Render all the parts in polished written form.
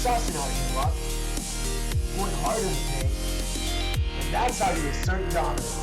sussing out your luck, going hard in the paint, and that's how you assert dominance.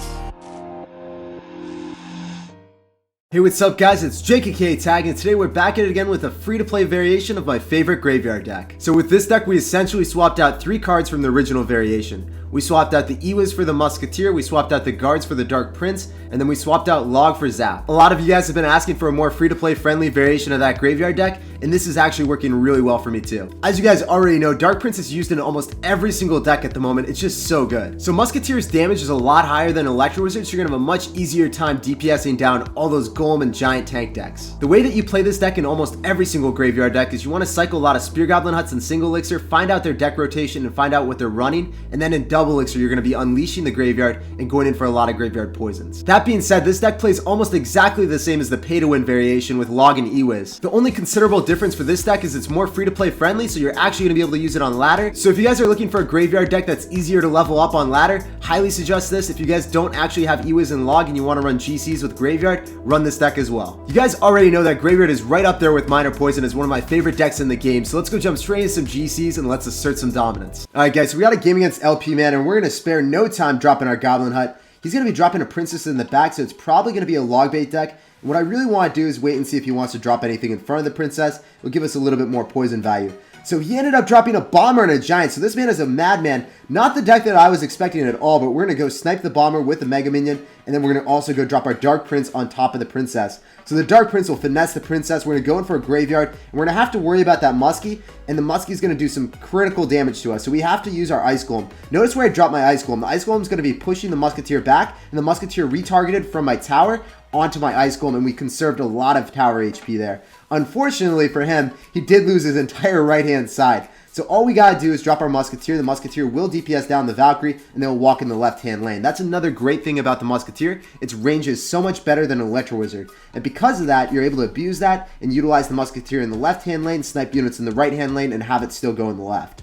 Hey, what's up guys, it's SirTagCR, and today we're back at it again with a free-to-play variation of my favorite graveyard deck. So with this deck, we essentially swapped out 3 cards from the original variation. We swapped out the Ewiz for the Musketeer, we swapped out the Guards for the Dark Prince, and then we swapped out Log for Zap. A lot of you guys have been asking for a more free-to-play friendly variation of that graveyard deck, and this is actually working really well for me too. As you guys already know, Dark Prince is used in almost every single deck at the moment. It's just so good. So Musketeer's damage is a lot higher than Electro Wizard, so you're gonna have a much easier time DPSing down all those Golem and Giant tank decks. The way that you play this deck in almost every single graveyard deck is you want to cycle a lot of Spear Goblin Huts and Single Elixir, find out their deck rotation and find out what they're running, and then in Double Elixir you're going to be unleashing the graveyard and going in for a lot of graveyard poisons. That being said, this deck plays almost exactly the same as the pay-to-win variation with Log and Ewiz. The only considerable difference for this deck is it's more free-to-play friendly, so you're actually going to be able to use it on ladder. So if you guys are looking for a graveyard deck that's easier to level up on ladder, highly suggest this. If you guys don't actually have Ewiz and Log and you want to run GCs with graveyard, run this deck as well. You guys already know that graveyard is right up there with Minor Poison as one of my favorite decks in the game, so let's go jump straight into some GCs and let's assert some dominance. Alright guys, so we got a game against LP man, and we're going to spare no time dropping our Goblin Hut. He's going to be dropping a Princess in the back, so it's probably going to be a log bait deck. And what I really want to do is wait and see if he wants to drop anything in front of the Princess. It'll give us a little bit more poison value. So he ended up dropping a Bomber and a Giant, so this man is a madman. Not the deck that I was expecting at all, but we're going to go snipe the Bomber with the Mega Minion, and then we're going to also go drop our Dark Prince on top of the Princess. So the Dark Prince will finesse the Princess. We're going to go in for a graveyard, and we're going to have to worry about that Muskie, and the Muskie is going to do some critical damage to us. So we have to use our Ice Golem. Notice where I dropped my Ice Golem. The Ice Golem is going to be pushing the Musketeer back, and the Musketeer retargeted from my tower onto my Ice Golem, and we conserved a lot of tower HP there. Unfortunately for him, he did lose his entire right-hand side. So all we gotta do is drop our Musketeer. The Musketeer will DPS down the Valkyrie, and they'll walk in the left-hand lane. That's another great thing about the Musketeer. Its range is so much better than an Electro Wizard. And because of that, you're able to abuse that and utilize the Musketeer in the left-hand lane, snipe units in the right-hand lane, and have it still go in the left.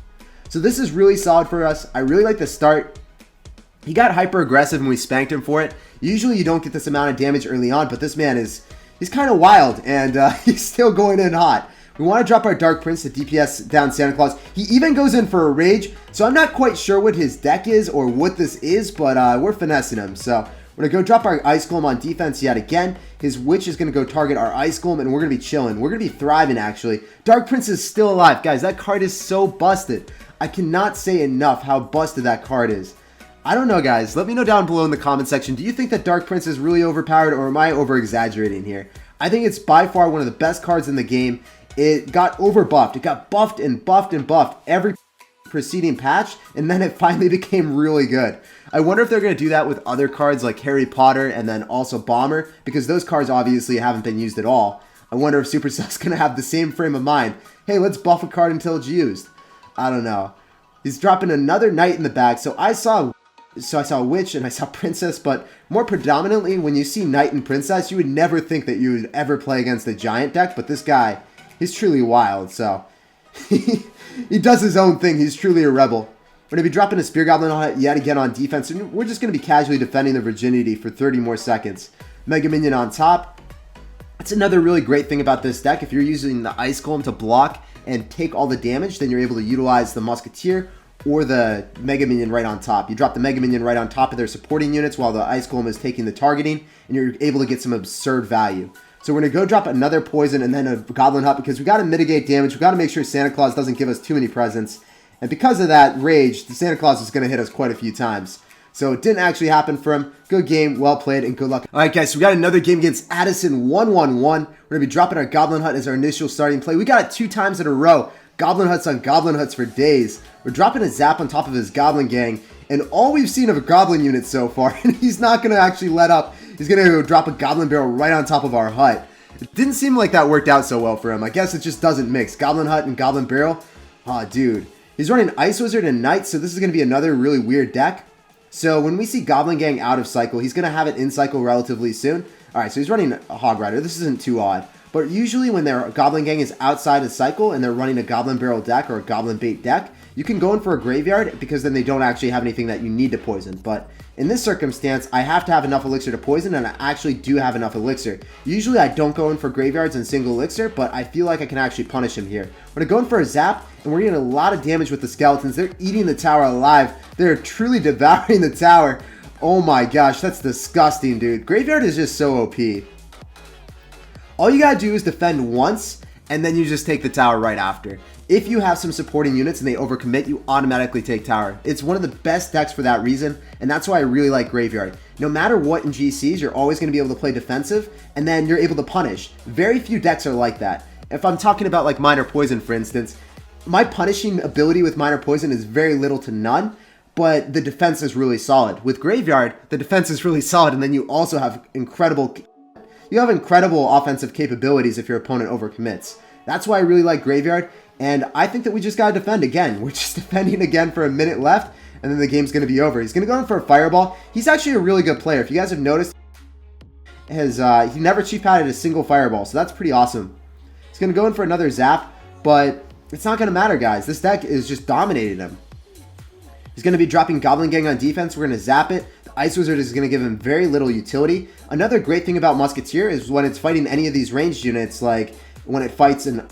So this is really solid for us. I really like the start. He got hyper-aggressive and we spanked him for it. Usually you don't get this amount of damage early on, but this man he's kind of wild, and he's still going in hot. We want to drop our Dark Prince to DPS down Santa Claus. He even goes in for a Rage, so I'm not quite sure what his deck is or what this is, but we're finessing him. So we're going to go drop our Ice Golem on defense yet again. His Witch is going to go target our Ice Golem, and we're going to be chilling. We're going to be thriving, actually. Dark Prince is still alive. Guys, that card is so busted. I cannot say enough how busted that card is. I don't know, guys. Let me know down below in the comment section. Do you think that Dark Prince is really overpowered, or am I over-exaggerating here? I think it's by far one of the best cards in the game. It got over-buffed. It got buffed and buffed and buffed every preceding patch, and then it finally became really good. I wonder if they're going to do that with other cards like Harry Potter and then also Bomber, because those cards obviously haven't been used at all. I wonder if Supercell's going to have the same frame of mind. Hey, let's buff a card until it's used. I don't know. He's dropping another Knight in the back, so I saw a Witch and I saw Princess, but more predominantly, when you see Knight and Princess, you would never think that you would ever play against a Giant deck, but this guy, he's truly wild, so he does his own thing. He's truly a rebel. We're going to be dropping a Spear Goblin on it yet again on defense, and we're just going to be casually defending the Virginity for 30 more seconds. Mega Minion on top. That's another really great thing about this deck. If you're using the Ice Golem to block and take all the damage, then you're able to utilize the Musketeer or the Mega Minion right on top. You drop the Mega Minion right on top of their supporting units while the Ice Golem is taking the targeting, and you're able to get some absurd value. So we're going to go drop another Poison and then a Goblin Hut, because we got to mitigate damage. We got to make sure Santa Claus doesn't give us too many presents. And because of that Rage, the Santa Claus is going to hit us quite a few times. So it didn't actually happen for him. Good game, well played, and good luck. Alright guys, so we got another game against Addison 111. We're going to be dropping our Goblin Hut as our initial starting play. We got it 2 times in a row. Goblin Huts on Goblin Huts for days. We're dropping a Zap on top of his Goblin Gang, and all we've seen of a Goblin unit so far, and he's not going to actually let up. He's going to go drop a Goblin Barrel right on top of our hut. It didn't seem like that worked out so well for him. I guess it just doesn't mix. Goblin Hut and Goblin Barrel. Aw, dude. He's running Ice Wizard and Knight, so this is going to be another really weird deck. So when we see Goblin Gang out of cycle, he's going to have it in cycle relatively soon. Alright, so he's running a Hog Rider. This isn't too odd. But usually when their Goblin Gang is outside the cycle and they're running a Goblin Barrel deck or a Goblin Bait deck, you can go in for a Graveyard because then they don't actually have anything that you need to poison. But in this circumstance, I have to have enough Elixir to poison, and I actually do have enough Elixir. Usually I don't go in for Graveyards and single Elixir, but I feel like I can actually punish him here. We're going to go in for a Zap, and we're getting a lot of damage with the Skeletons. They're eating the tower alive. They're truly devouring the tower. Oh my gosh, that's disgusting, dude. Graveyard is just so OP. All you gotta do is defend once, and then you just take the tower right after. If you have some supporting units and they overcommit, you automatically take tower. It's one of the best decks for that reason, and that's why I really like Graveyard. No matter what in GCs, you're always going to be able to play defensive, and then you're able to punish. Very few decks are like that. If I'm talking about like Minor Poison, for instance, my punishing ability with Minor Poison is very little to none, but the defense is really solid. With Graveyard, the defense is really solid, and then you also have incredible offensive capabilities if your opponent overcommits. That's why I really like Graveyard. And I think that we just gotta defend again. We're just defending again for a minute left, and then the game's gonna be over. He's gonna go in for a Fireball. He's actually a really good player. If you guys have noticed, he never chief padded a single Fireball, so that's pretty awesome. He's gonna go in for another Zap, but it's not gonna matter, guys. This deck is just dominating him. He's gonna be dropping Goblin Gang on defense. We're gonna Zap it. The Ice Wizard is gonna give him very little utility. Another great thing about Musketeer is when it's fighting any of these ranged units, like when it fights an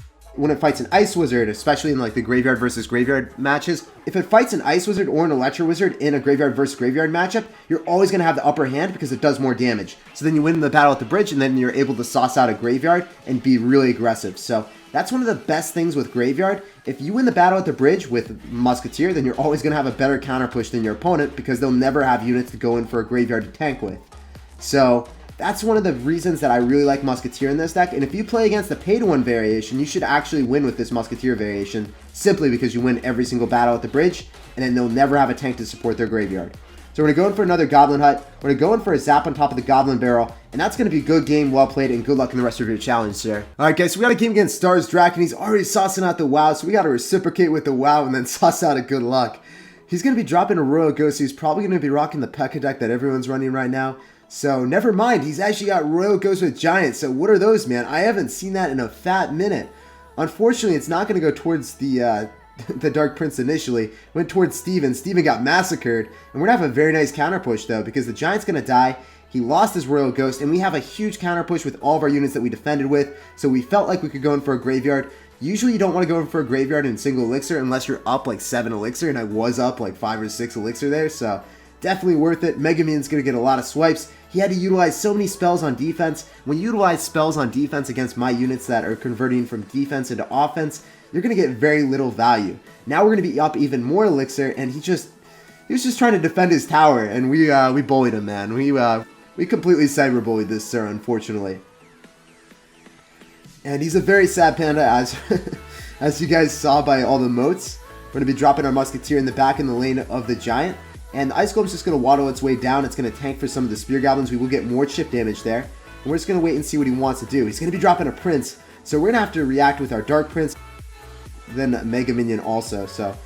Ice Wizard, especially in like the Graveyard versus Graveyard matches, if it fights an Ice Wizard or an Electro Wizard in a Graveyard versus Graveyard matchup, you're always going to have the upper hand because it does more damage. So then you win the battle at the bridge, and then you're able to sauce out a Graveyard and be really aggressive. So that's one of the best things with Graveyard. If you win the battle at the bridge with Musketeer, then you're always going to have a better counter push than your opponent because they'll never have units to go in for a Graveyard to tank with. So that's one of the reasons that I really like Musketeer in this deck. And if you play against the pay-to-win variation, you should actually win with this Musketeer variation simply because you win every single battle at the bridge, and then they'll never have a tank to support their Graveyard. So we're going to go in for another Goblin Hut. We're going to go in for a Zap on top of the Goblin Barrel, and that's going to be good game, well played, and good luck in the rest of your challenge, sir. Alright guys, so we got a game against Stars Drac, and he's already saucing out the WoW, so we got to reciprocate with the WoW and then sauce out a good luck. He's going to be dropping a Royal Ghost. He's probably going to be rocking the P.E.K.K.A deck that everyone's running right now. So, never mind, he's actually got Royal Ghost with Giants. So, what are those, man? I haven't seen that in a fat minute. Unfortunately, it's not going to go towards the Dark Prince initially. It went towards Steven. Steven got massacred. And we're going to have a very nice counter push, though, because the Giant's going to die. He lost his Royal Ghost, and we have a huge counter push with all of our units that we defended with. So, we felt like we could go in for a Graveyard. Usually, you don't want to go in for a Graveyard in single Elixir unless you're up like 7 Elixir, and I was up like 5 or 6 Elixir there, so definitely worth it. Megamin's going to get a lot of swipes. He had to utilize so many spells on defense. When you utilize spells on defense against my units that are converting from defense into offense, you're going to get very little value. Now we're going to be up even more Elixir, and he was just trying to defend his tower, and we bullied him, man. We completely cyber-bullied this sir, unfortunately. And he's a very sad panda, as you guys saw by all the motes. We're going to be dropping our Musketeer in the back in the lane of the Giant. And the Ice Golem's just going to waddle its way down. It's going to tank for some of the Spear Goblins. We will get more chip damage there. And we're just going to wait and see what he wants to do. He's going to be dropping a Prince. So we're going to have to react with our Dark Prince. Then Mega Minion also. So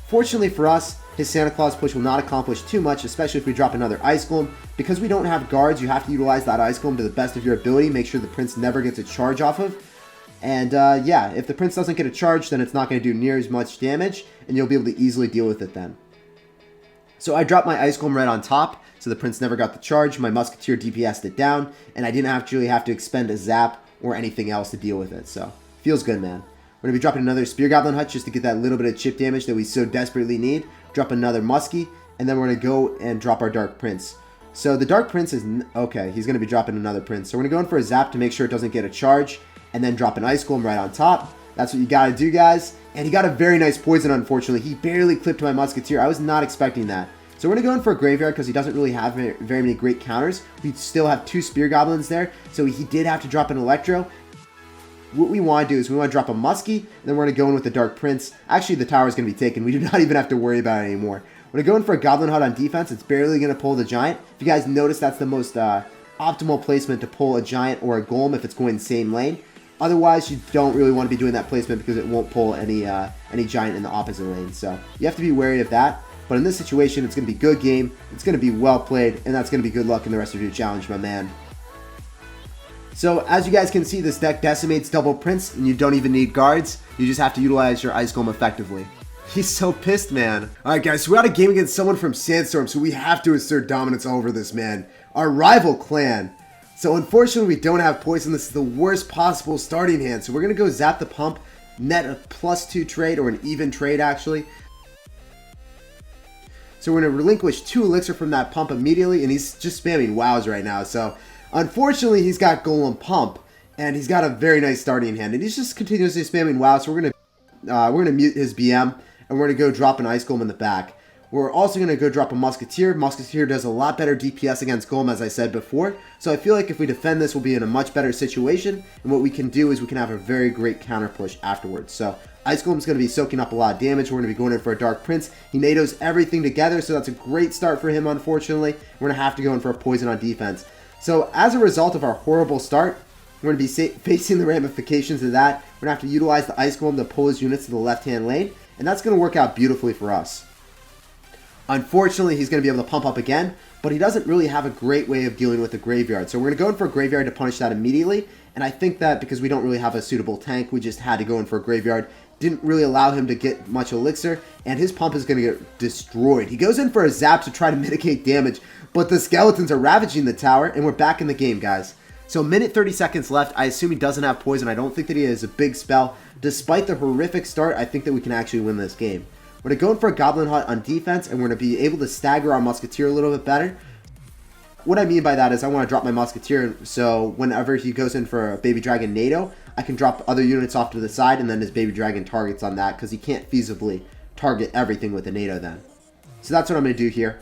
fortunately for us, his Santa Claus push will not accomplish too much, especially if we drop another Ice Golem. Because we don't have guards, you have to utilize that Ice Golem to the best of your ability. Make sure the Prince never gets a charge off of. And yeah, if the Prince doesn't get a charge, then it's not going to do near as much damage. And you'll be able to easily deal with it then. So I dropped my Ice Golem right on top, so the Prince never got the charge. My Musketeer DPS'd it down, and I didn't actually have to expend a Zap or anything else to deal with it. So, feels good, man. We're going to be dropping another Spear Goblin Hut just to get that little bit of chip damage that we so desperately need. Drop another Muskie, and then we're going to go and drop our Dark Prince. So the Dark Prince is... okay, he's going to be dropping another Prince. So we're going to go in for a Zap to make sure it doesn't get a charge, and then drop an Ice Golem right on top. That's what you got to do, guys. And he got a very nice poison, unfortunately. He barely clipped my Musketeer. I was not expecting that. So we're going to go in for a Graveyard because he doesn't really have very many great counters. We still have 2 Spear Goblins there, so he did have to drop an Electro. What we want to do is we want to drop a Muskie, and then we're going to go in with the Dark Prince. Actually, the tower is going to be taken. We do not even have to worry about it anymore. We're going to go in for a Goblin Hut on defense. It's barely going to pull the Giant. If you guys notice, that's the most optimal placement to pull a Giant or a Golem if it's going same lane. Otherwise, you don't really want to be doing that placement because it won't pull any Giant in the opposite lane. So you have to be wary of that. But in this situation, it's going to be good game. It's going to be well played, and that's going to be good luck in the rest of your challenge, my man. So as you guys can see, this deck decimates double prints and you don't even need guards. You just have to utilize your Ice Golem effectively. He's so pissed, man. Alright guys, so we got a game against someone from Sandstorm, so we have to assert dominance over this man. Our rival clan. So unfortunately we don't have poison. This is the worst possible starting hand. So we're going to go zap the pump, net a +2 trade, or an even trade actually. So we're going to relinquish 2 elixir from that pump immediately, and he's just spamming wows right now. So unfortunately he's got Golem Pump, and he's got a very nice starting hand, and he's just continuously spamming wow. So we're gonna mute his BM, and we're gonna go drop an Ice Golem in the back. We're also gonna go drop a Musketeer. Musketeer does a lot better DPS against Golem, as I said before. So I feel like if we defend this, we'll be in a much better situation, and what we can do is we can have a very great counter push afterwards. So Ice Golem's going to be soaking up a lot of damage. We're going to be going in for a Dark Prince. He NATOs everything together, so that's a great start for him, unfortunately. We're going to have to go in for a poison on defense. So as a result of our horrible start, we're going to be facing the ramifications of that. We're going to have to utilize the Ice Golem to pull his units to the left-hand lane, and that's going to work out beautifully for us. Unfortunately, he's going to be able to pump up again, but he doesn't really have a great way of dealing with the graveyard. So we're going to go in for a graveyard to punish that immediately, and I think that because we don't really have a suitable tank, we just had to go in for a graveyard. Didn't really allow him to get much elixir, and his pump is going to get destroyed. He goes in for a zap to try to mitigate damage, but the skeletons are ravaging the tower, and we're back in the game, guys. So minute 30 seconds left. I assume he doesn't have poison. I don't think that he has a big spell. Despite the horrific start, I think that we can actually win this game. We're going to go in for a Goblin Hut on defense, and we're going to be able to stagger our Musketeer a little bit better. What I mean by that is I want to drop my Musketeer, so whenever he goes in for a Baby Dragon NATO, I can drop other units off to the side, and then his Baby Dragon targets on that, because he can't feasibly target everything with a NATO then. So that's what I'm going to do here.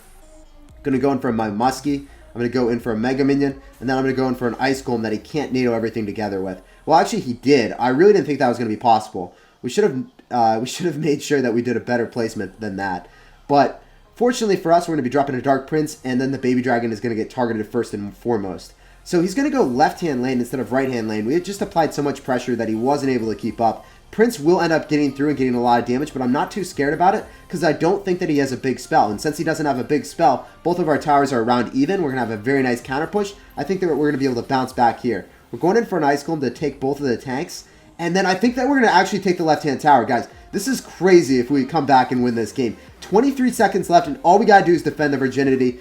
I'm going to go in for my Muskie. I'm going to go in for a Mega Minion, and then I'm going to go in for an Ice Golem that he can't NATO everything together with. Well, actually, he did. I really didn't think that was going to be possible. We should have made sure that we did a better placement than that. But fortunately for us, we're going to be dropping a Dark Prince, and then the Baby Dragon is going to get targeted first and foremost. So he's going to go left-hand lane instead of right-hand lane. We had just applied so much pressure that he wasn't able to keep up. Prince will end up getting through and getting a lot of damage, but I'm not too scared about it because I don't think that he has a big spell. And since he doesn't have a big spell, both of our towers are around even. We're going to have a very nice counter push. I think that we're going to be able to bounce back here. We're going in for an Ice Golem to take both of the tanks. And then I think that we're going to actually take the left-hand tower. Guys, this is crazy if we come back and win this game. 23 seconds left, and all we got to do is defend the virginity.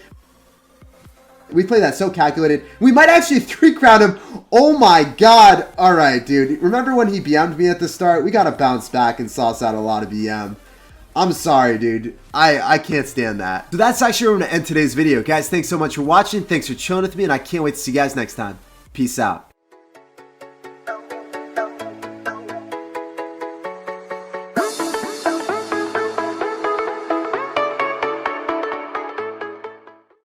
We play that so calculated. We might actually 3-crown him. Oh my god. Alright, dude. Remember when he BM'd me at the start? We got to bounce back and sauce out a lot of BM. I'm sorry, dude. I can't stand that. So that's actually where I'm going to end today's video. Guys, thanks so much for watching. Thanks for chilling with me, and I can't wait to see you guys next time. Peace out.